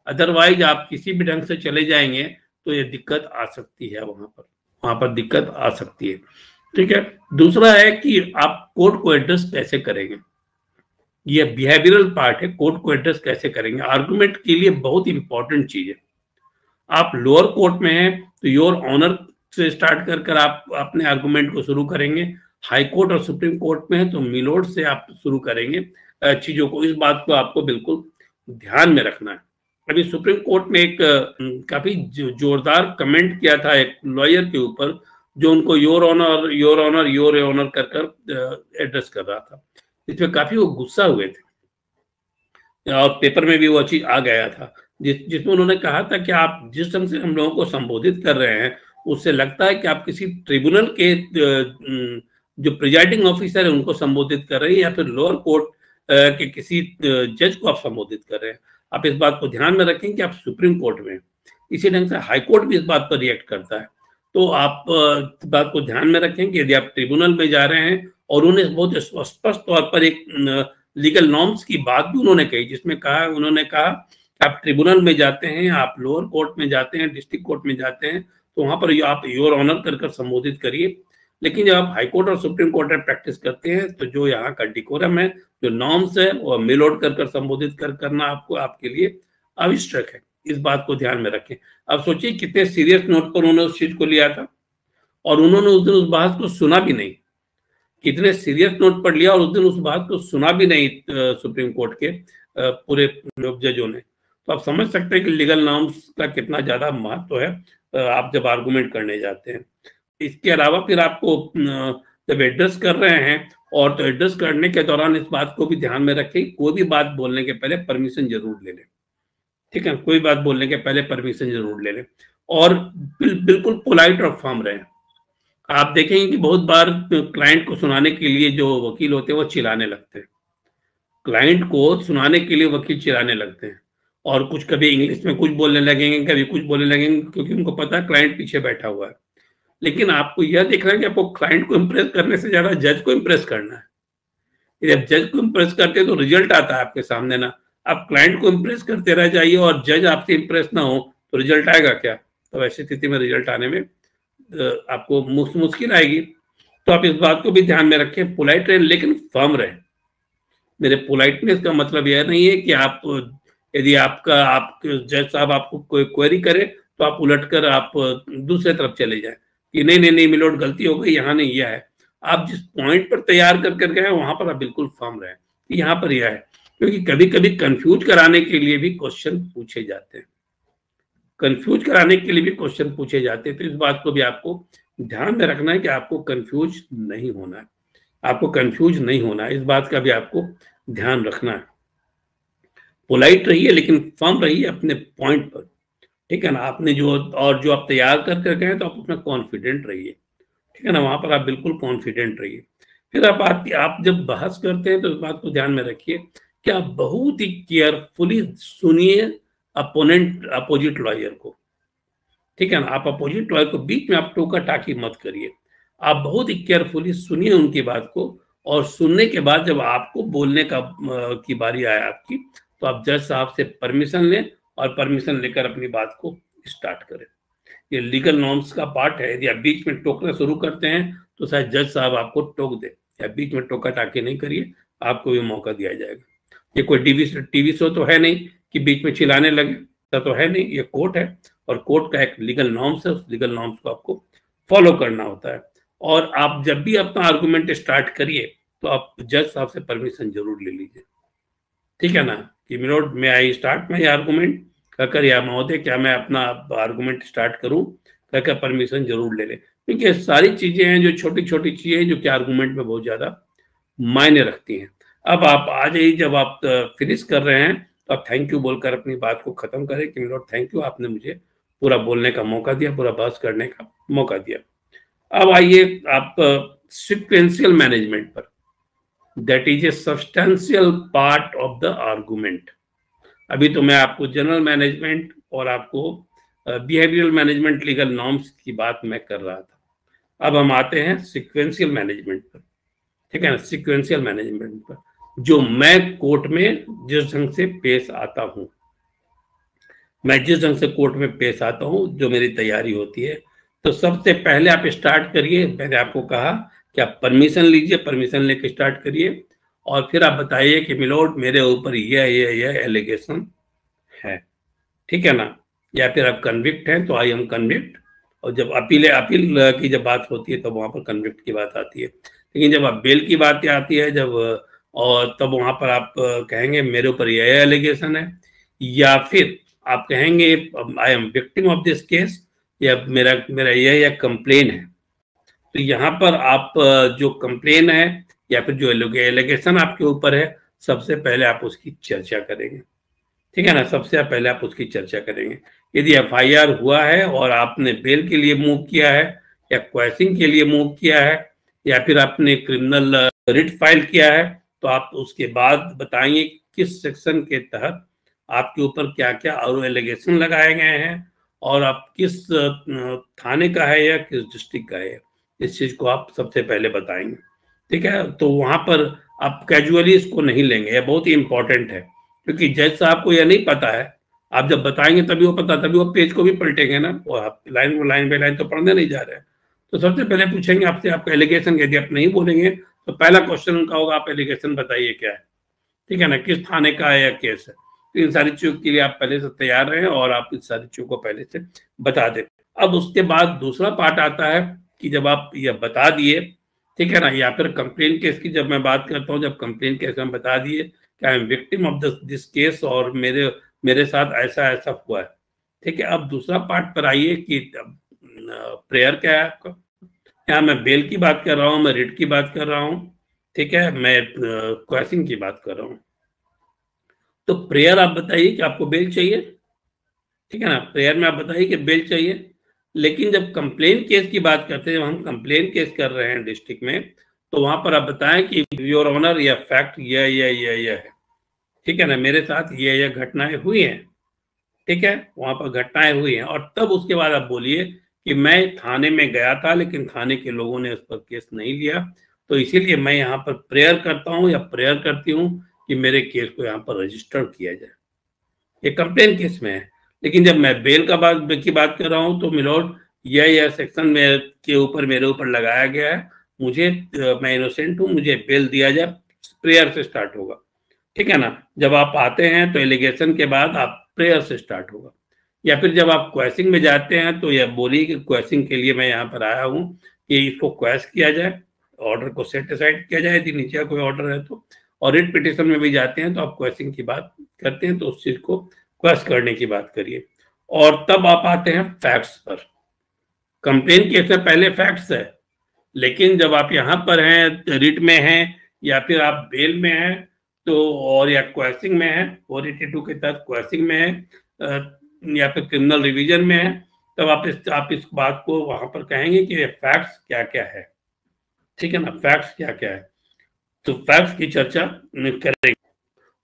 अदरवाइज आप किसी भी ढंग से चले जाएंगे तो ये दिक्कत आ सकती है, वहां पर दिक्कत आ सकती है, ठीक है। दूसरा है कि आप कोर्ट को एड्रेस कैसे करेंगे, ये बिहेवियरल पार्ट है। कोर्ट को एड्रेस कैसे करेंगे आर्गुमेंट के लिए बहुत इंपॉर्टेंट चीज है। आप लोअर कोर्ट में हैं तो योर ऑनर से स्टार्ट कर आप अपने आर्गुमेंट को शुरू करेंगे। हाई कोर्ट और सुप्रीम कोर्ट में है तो मिलोड से आप शुरू करेंगे चीजों को। इस बात को आपको बिल्कुल ध्यान में रखना है। अभी सुप्रीम कोर्ट ने एक काफी जोरदार कमेंट किया था एक लॉयर के ऊपर, जो उनको योर ऑनर कर एड्रेस कर रहा था। इसमें काफी वो गुस्सा हुए थे और पेपर में भी वो चीज आ गया था, जिसमें उन्होंने कहा था कि आप जिस ढंग से हम लोगों को संबोधित कर रहे हैं उससे लगता है कि आप किसी ट्रिब्यूनल के जो प्रिजाइडिंग ऑफिसर है उनको संबोधित कर रहे हैं या फिर लोअर कोर्ट के किसी जज को आप संबोधित कर रहे हैं। आप इस बात को ध्यान में रखें कि आप सुप्रीम कोर्ट में, इसी ढंग से हाई कोर्ट भी इस बात पर रिएक्ट करता है। तो आप इस बात को ध्यान में रखें कि यदि आप ट्रिब्यूनल में जा रहे हैं, और उन्होंने बहुत स्पष्ट तौर पर एक लीगल नॉर्म्स की बात भी उन्होंने कही, जिसमें कहा, उन्होंने कहा कि आप ट्रिब्यूनल में जाते हैं, आप लोअर कोर्ट में जाते हैं, डिस्ट्रिक्ट कोर्ट में जाते हैं, तो वहां पर आप योर ऑनर कर संबोधित करिए, लेकिन जब आप हाई कोर्ट और सुप्रीम कोर्ट में प्रैक्टिस करते हैं तो जो यहाँ का डिकोरम है, जो नॉर्म्स है, वो मिलोड कर संबोधित करना आपको, आपके लिए आवश्यक है। इस बात को ध्यान में रखें। अब सोचिए कितने सीरियस नोट पर उन्होंने उस चीज को लिया था, और उन्होंने उस दिन उस बात को सुना भी नहीं। कितने सीरियस नोट पर लिया और उस दिन उस बात को सुना भी नहीं सुप्रीम कोर्ट के पूरे जजों ने। तो आप समझ सकते हैं कि लीगल नॉर्म्स का कितना ज्यादा महत्व है आप जब आर्गुमेंट करने जाते हैं। इसके अलावा फिर आपको जब एड्रेस कर रहे हैं, और तो एड्रेस करने के दौरान इस बात को भी ध्यान में रखें, कोई भी बात बोलने के पहले परमिशन जरूर ले लें। ठीक है, कोई बात बोलने के पहले परमिशन जरूर ले लें, और बिल्कुल पोलाइट और फर्म रहें। आप देखेंगे कि बहुत बार क्लाइंट को सुनाने के लिए जो वकील होते हैं वो चिल्लाने लगते हैं, क्लाइंट को सुनाने के लिए वकील चिल्लाने लगते हैं, और कुछ कभी इंग्लिश में कुछ बोलने लगेंगे, कभी कुछ बोलने लगेंगे, क्योंकि उनको पता है क्लाइंट पीछे बैठा हुआ है। लेकिन आपको यह देखना है कि आपको क्लाइंट को इम्प्रेस करने से ज्यादा जज को इम्प्रेस करना है। जब जज को इम्प्रेस करते हैं तो रिजल्ट आता है आपके सामने ना। आप क्लाइंट को इम्प्रेस करते रह जाइए और जज आपसे इम्प्रेस ना हो तो रिजल्ट आएगा क्या? तो ऐसी स्थिति में रिजल्ट आने में आपको मुश्किल आएगी। तो आप इस बात को भी ध्यान में रखें, पोलाइट रहे लेकिन फर्म रहे। मेरे पोलाइटनेस का मतलब यह नहीं है कि आप, यदि आप जज साहब आपको कोई क्वेरी करे तो आप उलटकर आप दूसरे तरफ चले जाए कि नहीं मिलोड गलती हो गई, यहाँ नहीं यह है। आप जिस पॉइंट पर तैयार कर गए वहां पर आप बिल्कुल फर्म रहे कि यहाँ पर यह है, क्योंकि कभी कभी कंफ्यूज कराने के लिए भी क्वेश्चन पूछे जाते हैं, कंफ्यूज कराने के लिए भी क्वेश्चन पूछे जाते हैं। तो इस बात को भी आपको ध्यान में रखना है कि आपको कंफ्यूज नहीं होना है, आपको कंफ्यूज नहीं होना है, इस बात का भी आपको ध्यान रखना है। पोलाइट रहिए लेकिन फर्म रहिए अपने पॉइंट पर, ठीक है ना। आपने जो आप तैयार कर गए तो आप उसमें कॉन्फिडेंट रहिए, ठीक है ना, वहां पर आप बिल्कुल कॉन्फिडेंट रहिए। फिर आप जब बहस करते हैं तो इस बात को ध्यान में रखिए कि आप बहुत ही केयरफुली सुनिए अपोजिट लॉयर को, ठीक है ना। आप अपोजिट लॉयर को बीच में आप टोका टाकी मत करिए, आप बहुत ही केयरफुली सुनिए उनकी बात को, और सुनने के बाद जब आपको बोलने की बारी आए आपकी, तो आप जज साहब से परमिशन लें और परमिशन लेकर अपनी बात को स्टार्ट करें। ये लीगल नॉर्म्स का पार्ट है। यदि आप बीच में टोकना शुरू करते हैं तो शायद जज साहब आपको टोक दे, या बीच में टोका टाके नहीं करिए, आपको भी मौका दिया जाएगा। ये कोई टीवी शो तो है नहीं कि बीच में चिल्लाने लगे, तो है नहीं, ये कोर्ट है, और कोर्ट का एक लीगल नॉर्म्स है, उस लीगल नॉर्म्स को आपको फॉलो करना होता है। और आप जब भी अपना आर्गुमेंट स्टार्ट करिए तो आप जज साहब से परमिशन जरूर ले लीजिए, ठीक है ना, कि मिलोड में आई स्टार्ट माई आर्गुमेंट कहकर, या महोदय क्या मैं अपना आर्गुमेंट स्टार्ट करूं कहकर परमिशन जरूर ले लें, क्योंकि सारी चीजें हैं जो छोटी छोटी चीजें जो कि आर्गुमेंट में बहुत ज्यादा मायने रखती हैं। अब आप आ जाइए, जब आप फिनिश कर रहे हैं तो आप थैंक यू बोलकर अपनी बात को खत्म करें कि मिलोड थैंक यू, आपने मुझे पूरा बोलने का मौका दिया, पूरा बहस करने का मौका दिया। अब आइए आप सीक्वेंशियल मैनेजमेंट पर, that is a substantial part of the argument. अभी तो मैं आपको जनरल मैनेजमेंट और आपको बिहेवियरल मैनेजमेंट लीगल नॉर्म्स की बात मैं कर रहा था। अब हम आते हैं सीक्वेंशियल मैनेजमेंट पर, ठीक है ना, सीक्वेंशियल मैनेजमेंट पर, जो मैं कोर्ट में जिस ढंग से पेश आता हूं, मैं जिस ढंग से कोर्ट में पेश आता हूं, जो मेरी तैयारी होती है। तो सबसे पहले आप स्टार्ट करिए, मैंने आपको कहा कि आप परमिशन लीजिए, परमिशन लेके स्टार्ट करिए, और फिर आप बताइए कि मिलोड मेरे ऊपर यह एलिगेशन है, ठीक है ना, या फिर आप कन्विक्ट हैं तो आई एम कन्विक्ट। और जब अपील की जब बात होती है तब वहां पर कन्विक्ट की बात आती है, लेकिन जब आप बेल की बात आती है और तब वहां पर आप कहेंगे मेरे ऊपर यह एलिगेशन है, या फिर आप कहेंगे I am victim of this case, या मेरा यह कंप्लेन है। तो यहाँ पर आप जो कंप्लेन है या फिर जो एलिगेशन आपके ऊपर है, सबसे पहले आप उसकी चर्चा करेंगे, ठीक है ना, सबसे पहले आप उसकी चर्चा करेंगे। यदि एफआईआर हुआ है और आपने बेल के लिए मूव किया है, या क्वेश्चनिंग के लिए मूव किया है, या फिर आपने क्रिमिनल रिट फाइल किया है, तो आप उसके बाद बताएंगे किस सेक्शन के तहत आपके ऊपर क्या क्या और एलिगेशन लगाए गए हैं और आप किस थाने का है या किस डिस्ट्रिक्ट का है, इस चीज को आप सबसे पहले बताएंगे। ठीक है, तो वहां पर आप कैजुअली इसको नहीं लेंगे, ये बहुत ही इंपॉर्टेंट है, क्योंकि जज साहब को यह नहीं पता है, आप जब बताएंगे तभी वो पता, तभी वो पेज को भी पलटेंगे ना, वो आप लाइन बाय लाइन तो पढ़ने नहीं जा रहे हैं। तो सबसे पहले पूछेंगे आपसे, आपका एलिगेशन, यदि आप नहीं बोलेंगे तो पहला क्वेश्चन उनका होगा आप एलिगेशन बताइए क्या है। ठीक है ना, किस थाने का है या केस है। तो इन सारी चीजों के लिए आप पहले से तैयार रहें और आप इन सारी चीजों को पहले से बता दें। अब उसके बाद दूसरा पार्ट आता है कि जब आप ये बता दिए, ठीक है ना, या फिर कंप्लेन केस की जब मैं बात करता हूँ, जब कंप्लेन केस में बता दिए कि I am victim of this case और मेरे साथ ऐसा ऐसा हुआ है। ठीक है, अब दूसरा पार्ट पर आइए कि प्रेयर क्या है आपका। यहाँ मैं बेल की बात कर रहा हूँ, मैं रिट की बात कर रहा हूँ, ठीक है, मैं क्वेश्चन की बात कर रहा हूँ। तो प्रेयर आप बताइए कि आपको बेल चाहिए, ठीक है ना, प्रेयर में आप बताइए कि बेल चाहिए। लेकिन जब कंप्लेन केस की बात करते हैं, जब हम कंप्लेन केस कर रहे हैं डिस्ट्रिक्ट में, तो वहां पर आप बताएं कि योर ऑनर या फैक्ट यह है, ठीक है ना, मेरे साथ ये घटनाएं हुई हैं, ठीक है, वहां पर घटनाएं हुई हैं। और तब उसके बाद आप बोलिए कि मैं थाने में गया था लेकिन थाने के लोगों ने उस पर केस नहीं लिया, तो इसीलिए मैं यहाँ पर प्रेयर करता हूँ या प्रेयर करती हूँ कि मेरे केस को यहाँ पर रजिस्टर किया जाए। ये कंप्लेन केस में है। लेकिन जब मैं बेल की बात कर रहा हूँ तो मिलोड यह सेक्शन में के ऊपर मेरे ऊपर लगाया गया है, मुझे मैं इनोसेंट हूँ, मुझे बेल दिया जाए, प्रेयर से स्टार्ट होगा। ठीक है ना, जब आप आते हैं तो एलिगेशन के बाद आप प्रेयर से स्टार्ट होगा। या फिर जब आप क्वेश्चन में जाते हैं तो यह बोलिए कि क्वेश्चन के लिए मैं यहाँ पर आया हूँ कि इसको क्वेश्चन किया जाए, ऑर्डर को सेट असाइड किया जाए यदि नीचे कोई ऑर्डर है तो। और रिट पिटिशन में भी जाते हैं तो आप क्वेश्चन की बात करते हैं तो उस चीज को क्वेश्चन करने की बात करिए। और तब आप आते हैं फैक्ट्स पर। कंप्लेन केस में पहले फैक्ट्स है, लेकिन जब आप यहाँ पर हैं, रिट में हैं या फिर आप बेल में हैं तो, और या क्वेश्चन में है 482 के तहत क्वेश्चन में है या फिर क्रिमिनल रिवीजन में है, तब आप इस बात को वहां पर कहेंगे कि फैक्ट्स क्या क्या है। ठीक है ना, फैक्ट्स क्या क्या है, तो फैक्ट्स की चर्चा करेंगे।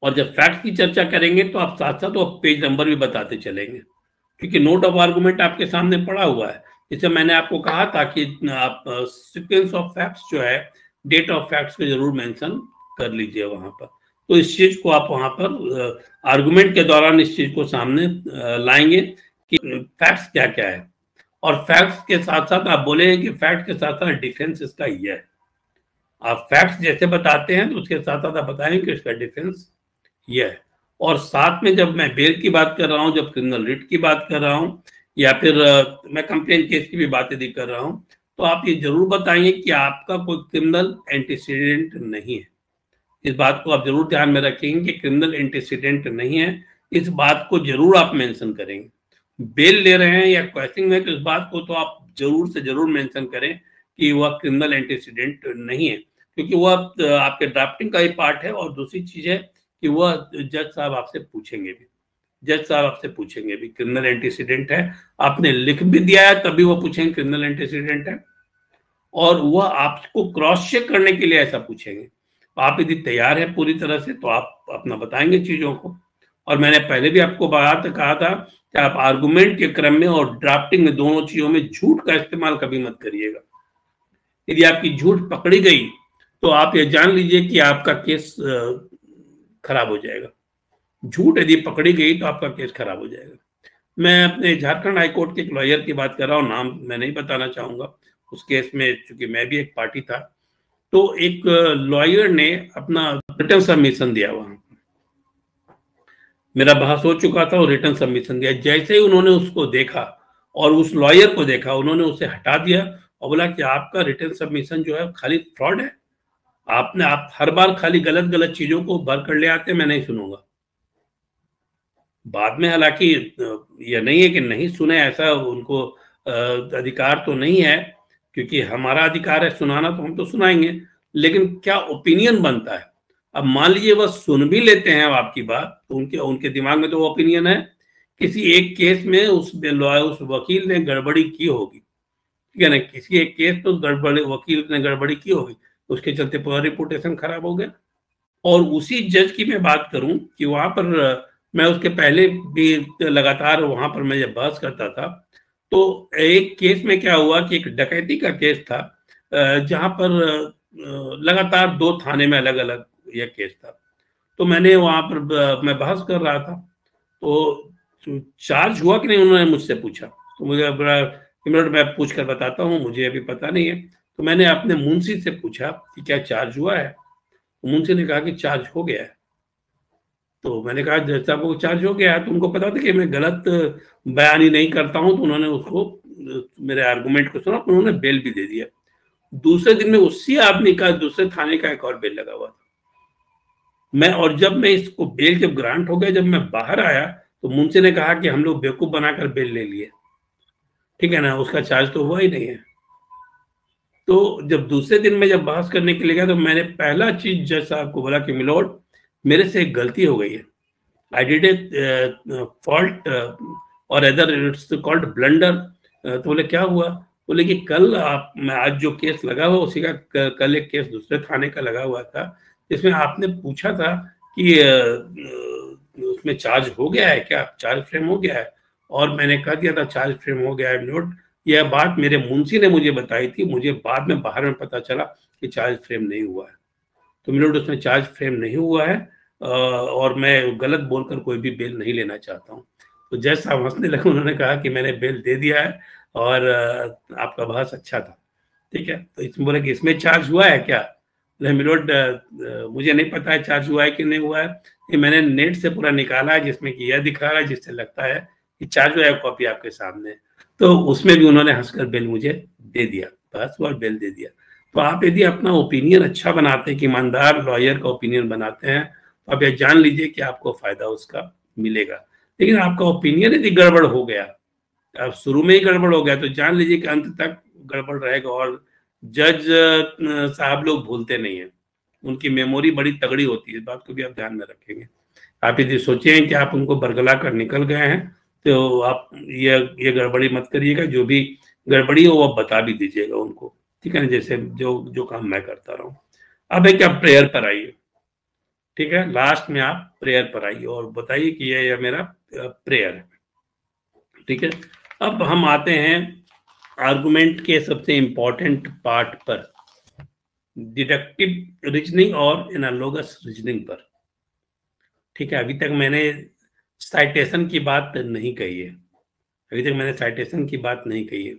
और जब फैक्ट्स की चर्चा करेंगे तो आप साथ साथ वो पेज नंबर भी बताते चलेंगे, क्योंकि नोट ऑफ आर्गुमेंट आपके सामने पड़ा हुआ है। जैसे मैंने आपको कहा था कि आप सीक्वेंस ऑफ फैक्ट्स जो है, डेट ऑफ फैक्ट्स को जरूर मेंशन कर लीजिए वहां पर। तो इस चीज को आप वहां पर आर्गुमेंट के दौरान इस चीज को सामने लाएंगे कि फैक्ट्स क्या क्या है। और फैक्ट्स के साथ साथ आप बोलेंगे कि फैक्ट के साथ साथ डिफेंस इसका ये है। आप फैक्ट्स जैसे बताते हैं तो उसके साथ साथ आप बताएंगे कि इसका डिफेंस ये है। और साथ में जब मैं बेल की बात कर रहा हूँ, जब क्रिमिनल रिट की बात कर रहा हूँ या फिर मैं कंप्लेन केस की भी बात यदि कर रहा हूँ, तो आप ये जरूर बताएंगे कि आपका कोई क्रिमिनल एंटीसीडेंट नहीं है। इस बात को आप जरूर ध्यान में रखेंगे कि क्रिमिनल एंटीसीडेंट नहीं है, इस बात को जरूर आप मेंशन करेंगे। बेल ले रहे हैं या क्वेश्चन में तो इस बात को तो आप जरूर से जरूर मेंशन करें कि वह क्रिमिनल एंटीसीडेंट नहीं है, क्योंकि वह आपके ड्राफ्टिंग का ही पार्ट है। और दूसरी चीज है कि वह जज साहब आपसे पूछेंगे भी, जज साहब आपसे पूछेंगे भी क्रिमिनल एंटीसीडेंट है, आपने लिख भी दिया है तभी वो पूछेंगे क्रिमिनल एंटीसीडेंट है, और वह आपको क्रॉस चेक करने के लिए ऐसा पूछेंगे। आप यदि तैयार है पूरी तरह से तो आप अपना बताएंगे चीजों को। और मैंने पहले भी आपको बात कहा था कि आप आर्गुमेंट के क्रम में और ड्राफ्टिंग में दोनों चीजों में झूठ का इस्तेमाल कभी मत करिएगा। यदि आपकी झूठ पकड़ी गई तो आप ये जान लीजिए कि आपका केस खराब हो जाएगा। झूठ यदि पकड़ी गई तो आपका केस खराब हो जाएगा। मैं अपने झारखंड हाईकोर्ट के एक लॉयर की बात कर रहा हूँ, नाम मैं नहीं बताना चाहूंगा। उस केस में चूंकि मैं भी एक पार्टी था, तो एक लॉयर ने अपना रिटर्न सबमिशन दिया वहां, मेरा बहस हो चुका था और रिटर्न सबमिशन दिया। जैसे ही उन्होंने उसको देखा और उस लॉयर को देखा, उन्होंने उसे हटा दिया और बोला कि आपका रिटर्न सबमिशन जो है खाली फ्रॉड है, आप हर बार खाली गलत गलत चीजों को भर कर ले आते, मैं नहीं सुनूंगा। बाद में हालांकि यह नहीं है कि नहीं सुने, ऐसा उनको अधिकार तो नहीं है, क्योंकि हमारा अधिकार है सुनाना, तो हम तो सुनाएंगे। लेकिन क्या ओपिनियन बनता है, अब मान लीजिए वह सुन भी लेते हैं आपकी बात, तो उनके दिमाग में तो वो ओपिनियन है। किसी एक केस में उस वकील ने गड़बड़ी की होगी, ठीक है ना, किसी एक केस तो वकील ने गड़बड़ी की होगी, उसके चलते पूरा रिपोर्टेशन खराब हो गया। और उसी जज की मैं बात करूं कि वहां पर मैं उसके पहले भी लगातार वहां पर मैं जब बहस करता था, तो एक केस में क्या हुआ कि एक डकैती का केस था, जहां पर लगातार 2 थाने में अलग अलग यह केस था। तो मैंने वहां पर मैं बहस कर रहा था, तो चार्ज हुआ कि नहीं उन्होंने मुझसे पूछा। तो मुझे बड़ा, एक मिनट मैं पूछ कर बताता हूँ, मुझे अभी पता नहीं है। तो मैंने अपने मुंशी से पूछा कि क्या चार्ज हुआ है। तो मुंशी ने कहा कि चार्ज हो गया है। तो मैंने कहा जैसा वो चार्ज हो गया है, तो उनको पता था कि मैं गलत बयानी नहीं करता हूं, तो उन्होंने उसको, मेरे आर्गुमेंट को सुना, तो उन्होंने बेल भी दे दिया। दूसरे दिन में उसी आदमी का दूसरे थाने का एक और बेल लगा हुआ था। मैं, और जब मैं इसको बेल जब ग्रांट हो गया, जब मैं बाहर आया, तो मुंशी ने कहा कि हम लोग बेवकूफ बनाकर बेल ले लिए, ठीक है ना, उसका चार्ज तो हुआ ही नहीं है। तो जब दूसरे दिन में जब बहस करने के लिए गया, तो मैंने पहला चीज जज साहब को बोला कि मिलोड, मेरे से एक गलती हो गई है, आई डिड ए फॉल्ट और अदर इट्स कॉल्ड ब्लंडर। तो बोले क्या हुआ? बोले कि कल आप, मैं आज जो केस लगा हुआ उसी का कल एक केस दूसरे थाने का लगा हुआ था, जिसमें आपने पूछा था कि उसमें चार्ज हो गया है क्या, चार्ज फ्रेम हो गया है, और मैंने कह दिया था चार्ज फ्रेम हो गया है मिलोड। यह बात मेरे मुंशी ने मुझे बताई थी, मुझे बाद में बाहर में पता चला कि चार्ज फ्रेम नहीं हुआ है। तो मिलोड उसमें चार्ज फ्रेम नहीं हुआ है, और मैं गलत बोलकर कोई भी बेल नहीं लेना चाहता हूँ। तो जज साहब हंसने लगे, उन्होंने कहा कि मैंने बेल दे दिया है, और आपका बहस अच्छा था, ठीक है। तो इसमें बोले कि इसमें चार्ज हुआ है क्या? बोले मिलोड, मुझे नहीं पता है चार्ज हुआ है कि नहीं हुआ है, ये मैंने नेट से पूरा निकाला है, जिसमें कि यह दिखा रहा है, जिससे लगता है कि चार्ज हुआ है, कॉपी आपके सामने। तो उसमें भी उन्होंने हंसकर बेल मुझे दे दिया, बहस हुआ, बेल दे दिया। तो आप यदि अपना ओपिनियन अच्छा बनाते हैं, कि ईमानदार लॉयर का ओपिनियन बनाते हैं, तो आप यह जान लीजिए कि आपको फायदा उसका मिलेगा। लेकिन आपका ओपिनियन यदि गड़बड़ हो गया, अब शुरू में ही गड़बड़ हो गया, तो जान लीजिए कि अंत तक गड़बड़ रहेगा। और जज साहब लोग भूलते नहीं है, उनकी मेमोरी बड़ी तगड़ी होती है, इस बात को भी आप ध्यान में रखेंगे। आप यदि सोचे कि आप उनको बरगला कर निकल गए हैं, तो आप ये गड़बड़ी मत करिएगा, जो भी गड़बड़ी हो वो आप बता भी दीजिएगा उनको, ठीक है ना, जैसे जो जो काम मैं करता रहा हूँ। अब एक आप प्रेयर पर आइए, ठीक है, लास्ट में आप प्रेयर पर आइए और बताइए कि ये मेरा प्रेयर है, ठीक है। अब हम आते हैं आर्गुमेंट के सबसे इंपॉर्टेंट पार्ट पर, डिडक्टिव रीजनिंग और एनालॉगस रीजनिंग पर, ठीक है। अभी तक मैंने साइटेशन की बात नहीं कही है, अभी तक मैंने साइटेशन की बात नहीं कही है।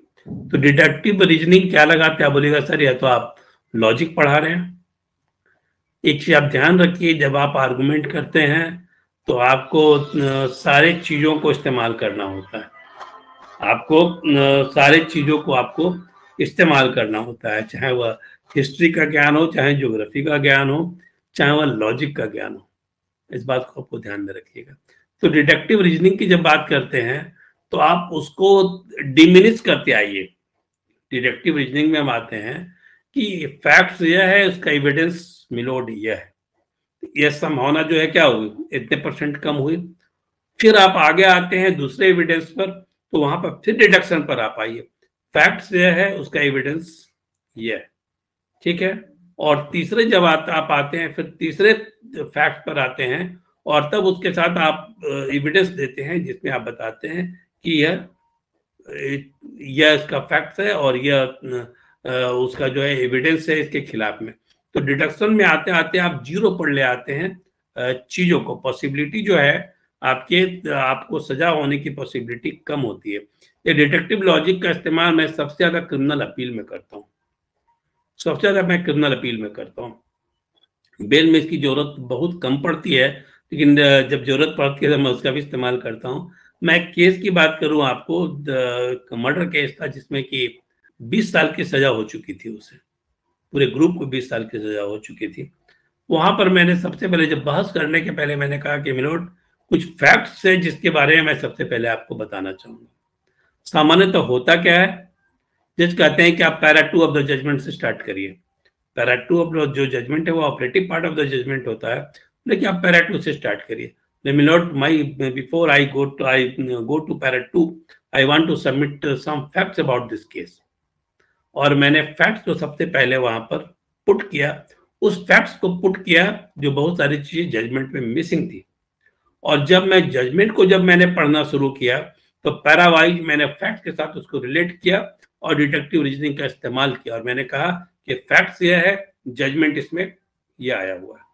तो डिडक्टिव रीजनिंग क्या लगाते हैं? आप बोलेगा सर या तो आप लॉजिक पढ़ा रहे हैं। एक चीज आप ध्यान रखिए, जब आप आर्गुमेंट करते हैं तो आपको सारे चीजों को इस्तेमाल करना होता है, आपको सारे चीजों को आपको इस्तेमाल करना होता है, चाहे वह हिस्ट्री का ज्ञान हो, चाहे ज्योग्राफी का ज्ञान हो, चाहे वह लॉजिक का ज्ञान हो। इस बात को आपको ध्यान में रखिएगा। तो डिडक्टिव रीजनिंग की जब बात करते हैं, तो आप उसको डिमिनिश करते आइए। डिडक्टिव रीजनिंग में हम आते हैं कि फैक्ट्स यह है, उसका एविडेंस मिलोड यह है, यह संभावना जो है क्या हुई, इतने परसेंट कम हुई। फिर आप आगे आते हैं दूसरे एविडेंस पर, तो वहां पर फिर डिडक्शन पर आप आइए, फैक्ट्स यह है, उसका एविडेंस यह है, ठीक है। और तीसरे जब आप आते हैं, फिर तीसरे फैक्ट पर आते हैं, और तब उसके साथ आप एविडेंस देते हैं, जिसमें आप बताते हैं कि यह इसका फैक्ट है, और यह उसका जो है एविडेंस है इसके खिलाफ में। तो डिडक्शन में आते आते आप जीरो पर ले आते हैं चीजों को, पॉसिबिलिटी जो है आपको सजा होने की पॉसिबिलिटी कम होती है। ये डिडक्टिव लॉजिक का इस्तेमाल मैं सबसे ज्यादा क्रिमिनल अपील में करता हूँ, सबसे ज्यादा मैं क्रिमिनल अपील में करता हूँ। बेल में इसकी जरूरत बहुत कम पड़ती है, लेकिन जब जरूरत पड़ती है तो मैं उसका भी इस्तेमाल करता हूँ। मैं एक केस की बात करूं आपको, मर्डर केस था, जिसमें कि 20 साल की सजा हो चुकी थी उसे, पूरे ग्रुप को 20 साल की सजा हो चुकी थी। वहां पर मैंने सबसे पहले, जब बहस करने के पहले, मैंने कहा कि मिलोड, कुछ फैक्ट्स है जिसके बारे में मैं सबसे पहले आपको बताना चाहूंगा। सामान्यतः होता क्या है, जज कहते हैं कि आप पैरा 2 ऑफ द जजमेंट से स्टार्ट करिए। पैरा 2 ऑफ जो जजमेंट है वो operative part of the judgment होता है, लेकिन आप पैरा 2 से स्टार्ट करिए। Milord, my before I go to para 2, I want to submit some facts about this case. और मैंने फैक्ट्स को सबसे पहले वहां पर पुट किया, उस फैक्ट्स को पुट किया जो बहुत सारी चीजें जजमेंट में मिसिंग थी, और जब मैं जजमेंट को जब मैंने पढ़ना शुरू किया तो पैरावाइज मैंने फैक्ट के साथ उसको रिलेट किया और डिडक्टिव रीजनिंग का इस्तेमाल किया और मैंने कहा कि फैक्ट्स ये है, जजमेंट इसमें ये आया हुआ है।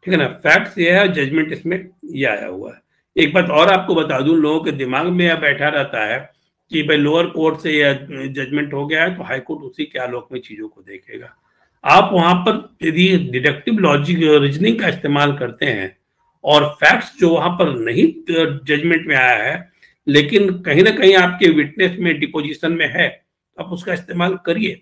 ठीक है ना, फैक्ट्स ये है, जजमेंट इसमें ये आया हुआ है। एक बात और आपको बता दूं, लोगों के दिमाग में यह बैठा रहता है कि भाई लोअर कोर्ट से यह जजमेंट हो गया है तो हाई कोर्ट उसी के आलोक में चीजों को देखेगा। आप वहां पर यदि डिडक्टिव लॉजिक रीजनिंग का इस्तेमाल करते हैं और फैक्ट्स जो वहां पर नहीं जजमेंट में आया है लेकिन कहीं ना कहीं आपके विटनेस में डिपोजिशन में है, आप उसका इस्तेमाल करिए।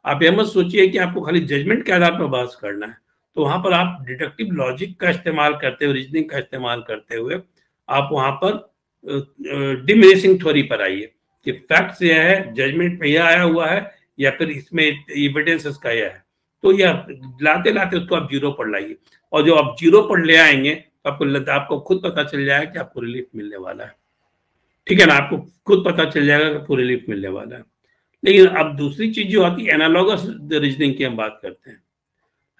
आप यह मत सोचिए कि आपको खाली जजमेंट के आधार पर बहस करना है। तो वहां पर आप डिडक्टिव लॉजिक का इस्तेमाल करते हुए, रीजनिंग का इस्तेमाल करते हुए आप वहां पर डिमिनिशिंग थ्योरी पर आइए कि फैक्ट्स यह है, जजमेंट में यह आया हुआ है या फिर इसमें एविडेंसेस का यह है। तो यह लाते लाते उसको आप जीरो पर लाइए और जो आप जीरो पर ले आएंगे तो आपको खुद पता चल जाएगा कि आपको रिलीफ मिलने वाला है। ठीक है ना, आपको खुद पता चल जाएगा कि आपको रिलीफ मिलने वाला है। लेकिन अब दूसरी चीज जो आती है एनालॉगस रीजनिंग की हम बात करते हैं।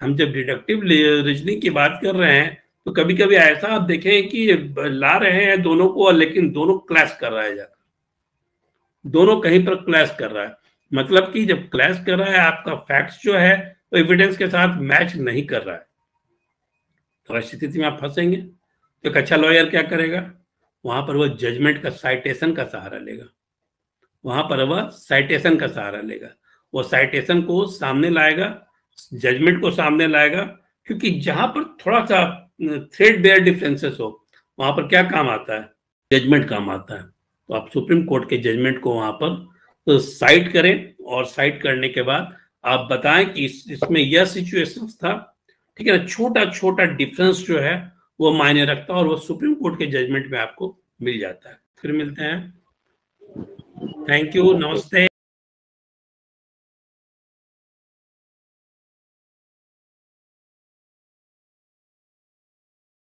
हम जब डिडक्टिव रीजनिंग की बात कर रहे हैं तो कभी कभी ऐसा आप देखें कि ला रहे हैं दोनों को लेकिन दोनों क्लैश कर रहा है, जाकर दोनों कहीं पर क्लैश कर रहा है। मतलब कि जब क्लैश कर रहा है आपका फैक्ट्स जो है तो एविडेंस के साथ मैच नहीं कर रहा है, तो ऐसी स्थिति में आप फंसेंगे। तो एक अच्छा लॉयर क्या करेगा, वहां पर वह जजमेंट का साइटेशन का सहारा लेगा, वहां पर वह साइटेशन का सहारा लेगा, वो साइटेशन को सामने लाएगा, जजमेंट को सामने लाएगा। क्योंकि जहां पर थोड़ा सा थ्रेड बेयर डिफरेंसेस हो वहां पर क्या काम आता है, जजमेंट काम आता है। तो आप सुप्रीम कोर्ट के जजमेंट को वहां पर तो साइट करें और साइट करने के बाद आप बताएं कि इसमें यह सिचुएशन था। ठीक है ना, छोटा छोटा डिफरेंस जो है वो मायने रखता है और वो सुप्रीम कोर्ट के जजमेंट में आपको मिल जाता है। फिर मिलते हैं। थैंक यू, नमस्ते।